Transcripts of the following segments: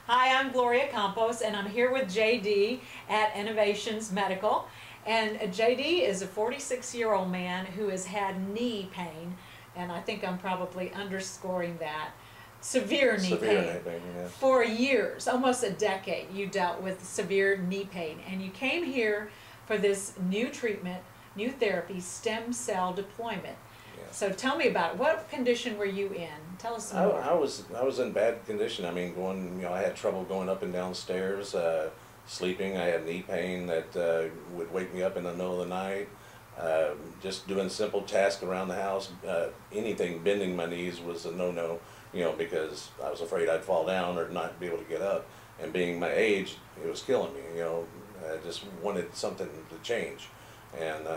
Hi, I'm Gloria Compost, and I'm here with JD at Innovations Medical. And JD is a 46-year-old man who has had knee pain, and I think I'm probably underscoring that. Severe knee pain. Yeah. For years, almost a decade, you dealt with severe knee pain, and you came here for this new treatment, new therapy, stem cell deployment. Yeah. So tell me about it. What condition were you in? Tell us some more. I was in bad condition. I mean, I had trouble going up and down stairs, sleeping. I had knee pain that would wake me up in the middle of the night. Just doing simple tasks around the house, anything bending my knees was a no-no, because I was afraid I'd fall down or not be able to get up. And being my age, it was killing me. I just wanted something to change. And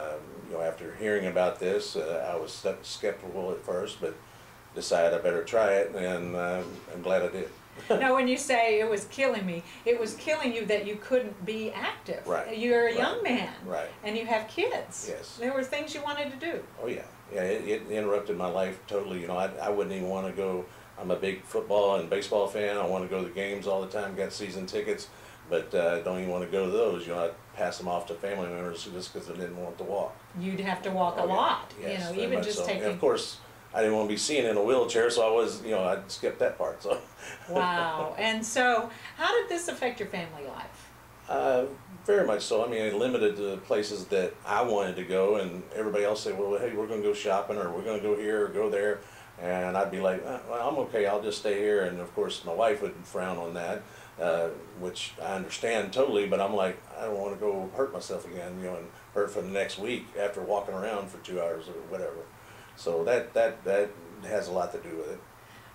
after hearing about this, I was skeptical at first, but decided I better try it, and I'm glad I did. Now, when you say it was killing me, it was killing you that you couldn't be active. Right. You're a young man. Right. And you have kids. Yes. There were things you wanted to do. Oh yeah. Yeah, it interrupted my life totally. I wouldn't even want to go. I'm a big football and baseball fan. I want to go to the games all the time, got season tickets, but don't even want to go to those. I'd pass them off to family members just because I didn't want to walk. You'd have to walk a lot, yes, even just so. taking... And of course, I didn't want to be seen in a wheelchair, so I was, I'd skip that part. So. Wow. And so, how did this affect your family life? Very much so. I mean, it limited the places that I wanted to go, and everybody else said, well, hey, we're going to go shopping, or we're going to go here or go there. And I'd be like, well, I'm okay, I'll just stay here. And of course, my wife would frown on that, which I understand totally, but I'm like, I don't want to go hurt myself again, and hurt for the next week after walking around for 2 hours or whatever. So that has a lot to do with it.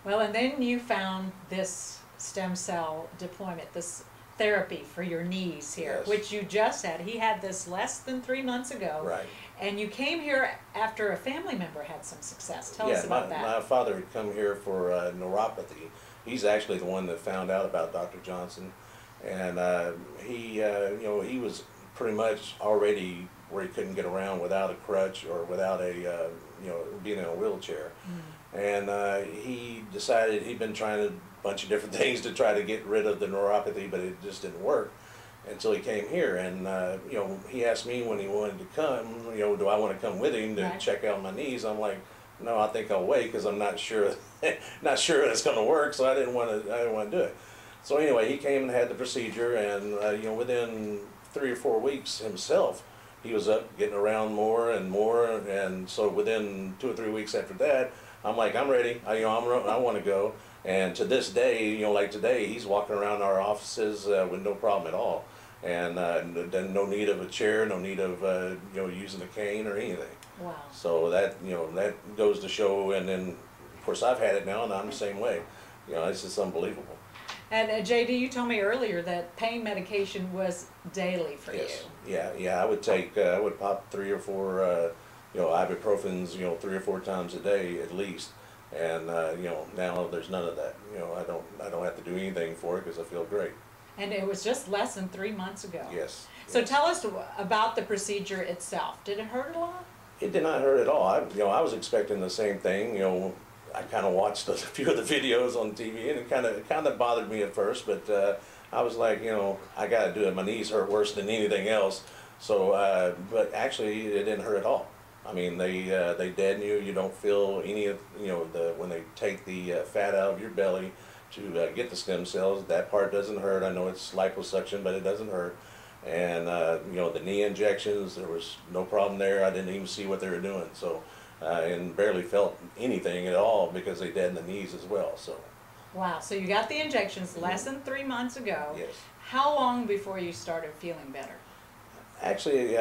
Well, and then you found this stem cell deployment, this therapy for your knees here, Yes. which you just had. He had this less than 3 months ago. Right. And you came here after a family member had some success. Tell us about that. My father had come here for neuropathy. He's actually the one that found out about Dr. Johnson, and he was pretty much already where he couldn't get around without a crutch or without a being in a wheelchair. And he decided he'd been trying a bunch of different things to try to get rid of the neuropathy, but it just didn't work until he came here. And he asked me when he wanted to come, do I want to come with him to Right. check out my knees? I'm like, no, I think I'll wait because I'm not sure not sure it's going to work, so I didn't want to do it. So anyway, he came and had the procedure, and within 3 or 4 weeks himself, he was up getting around more and more, and so within 2 or 3 weeks after that, I'm like, I'm ready. I want to go. And to this day, like today, he's walking around our offices with no problem at all, and no need of a chair, no need of using a cane or anything. Wow. So that that goes to show. And then of course I've had it now, and I'm the same way. It's just unbelievable. And JD, you told me earlier that pain medication was daily for Yes. you. Yeah. I would pop 3 or 4 ibuprofens 3 or 4 times a day at least. And now there's none of that. I don't have to do anything for it because I feel great. And it was just less than 3 months ago. Yes. So yes. tell us about the procedure itself. Did it hurt a lot? It did not hurt at all. I was expecting the same thing. I kind of watched a few of the videos on TV, and it kind of bothered me at first. But I was like, I got to do it. My knees hurt worse than anything else. So, but actually, it didn't hurt at all. I mean, they deaden you. You don't feel any of when they take the fat out of your belly to get the stem cells. That part doesn't hurt. I know it's liposuction, but it doesn't hurt. And the knee injections, there was no problem there. I didn't even see what they were doing. So, and barely felt anything at all because they deadened the knees as well. So. Wow. So you got the injections less than 3 months ago. Yes. How long before you started feeling better? Actually,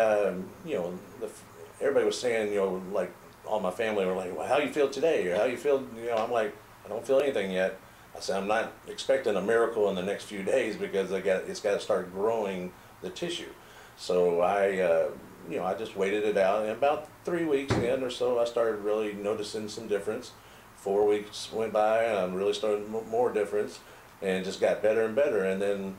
everybody was saying, like all my family were like, well, how you feel today? Or how you feel? I'm like, I don't feel anything yet. I said, I'm not expecting a miracle in the next few days because it's got to start growing the tissue. So I just waited it out. And about 3 weeks in or so, I started really noticing some difference. 4 weeks went by, and I really started more difference, and it just got better and better. And then,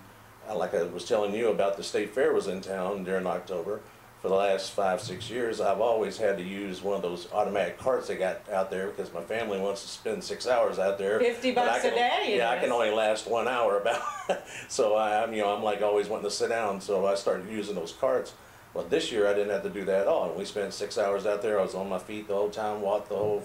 like I was telling you about, the state fair was in town during October. for the last 5, 6 years, I've always had to use one of those automatic carts they got out there because my family wants to spend 6 hours out there. $50 a day. Yeah, I can only last 1 hour about. So I'm like always wanting to sit down. So I started using those carts. Well, this year I didn't have to do that at all. We spent 6 hours out there. I was on my feet the whole time, walked the whole,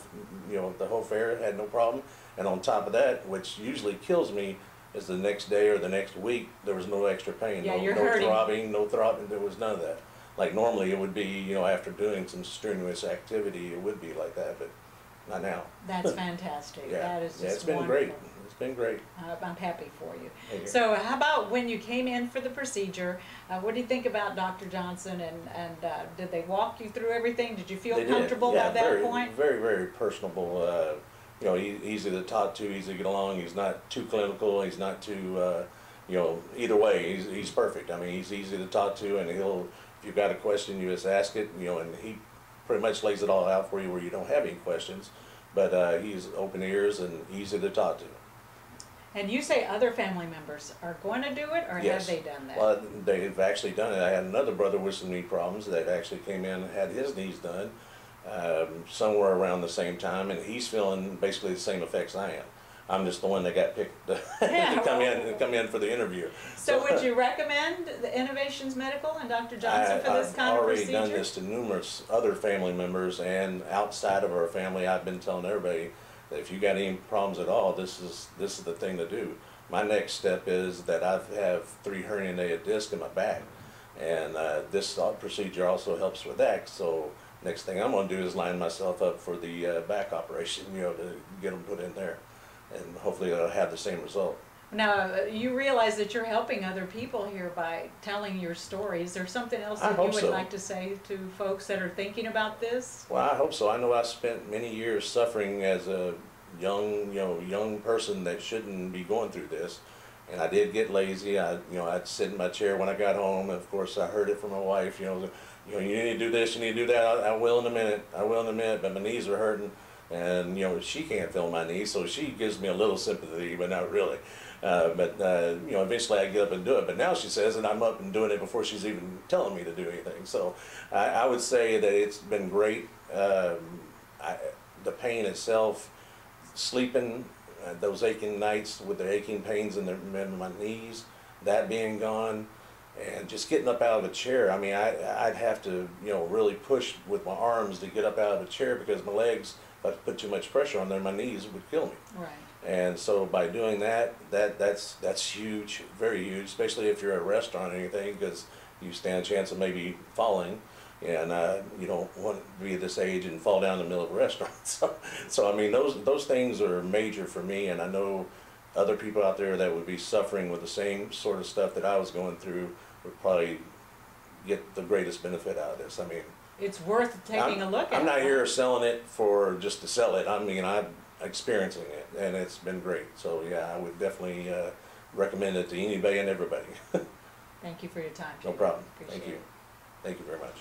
the whole fair, had no problem. And on top of that, which usually kills me, is the next day or the next week, there was no extra pain. Yeah, no, you're no hurting. no throbbing, there was none of that. Like normally it would be, after doing some strenuous activity, it would be like that, but not now. That's fantastic. Yeah. That is just Yeah, it's been wonderful. great. It's been great. I'm happy for you. Thank you. So how about when you came in for the procedure, what do you think about Dr. Johnson, and did they walk you through everything? Did you feel They did. comfortable Yeah, by that very, point? Very, very personable. Easy to talk to, easy to get along. He's not too clinical. He's not too, either way, he's perfect. I mean, he's easy to talk to, and if you've got a question, you just ask it, and he pretty much lays it all out for you where you don't have any questions. But he's open ears and easy to talk to. And you say other family members are going to do it, or Yes. have they done that? Well, they've actually done it. I had another brother with some knee problems that actually came in and had his knees done somewhere around the same time, and he's feeling basically the same effects I am. I'm just the one that got picked to come in for the interview. So would you recommend the Innovations Medical and Dr. Johnson for this kind of procedure? I've already done this to numerous other family members, and outside of our family, I've been telling everybody that if you got any problems at all, this is the thing to do. My next step is that I have 3 herniated discs in my back, and this procedure also helps with that. So next thing I'm going to do is line myself up for the back operation, to get them put in there, and hopefully it'll have the same result. Now, you realize that you're helping other people here by telling your story. Is there something else that you would like to say to folks that are thinking about this? Well, I hope so. I know I spent many years suffering as a young person that shouldn't be going through this, and I did get lazy. I'd sit in my chair when I got home. Of course, I heard it from my wife. You need to do this, you need to do that. I will in a minute. I will in a minute. But my knees are hurting, and she can't feel my knees, so she gives me a little sympathy, but not really. Eventually I get up and do it. But now she says that I'm up and doing it before she's even telling me to do anything. So I would say that it's been great. The pain itself, sleeping, those aching nights with the aching pains in my knees, that being gone, and just getting up out of a chair. I mean, I'd have to, really push with my arms to get up out of a chair because my legs, if I put too much pressure on there, my knees would kill me. Right. And so by doing that's huge, very huge, especially if you're at a restaurant or anything, because you stand a chance of maybe falling, and you don't want to be at this age and fall down in the middle of a restaurant. So I mean, those things are major for me, and I know other people out there that would be suffering with the same sort of stuff that I was going through would probably get the greatest benefit out of this. I mean, it's worth taking a look at. I'm not here selling it for just to sell it. I mean, I'm experiencing it, and it's been great. So yeah, I would definitely recommend it to anybody and everybody. Thank you for your time. No problem. Appreciate Thank you. it. Thank you very much.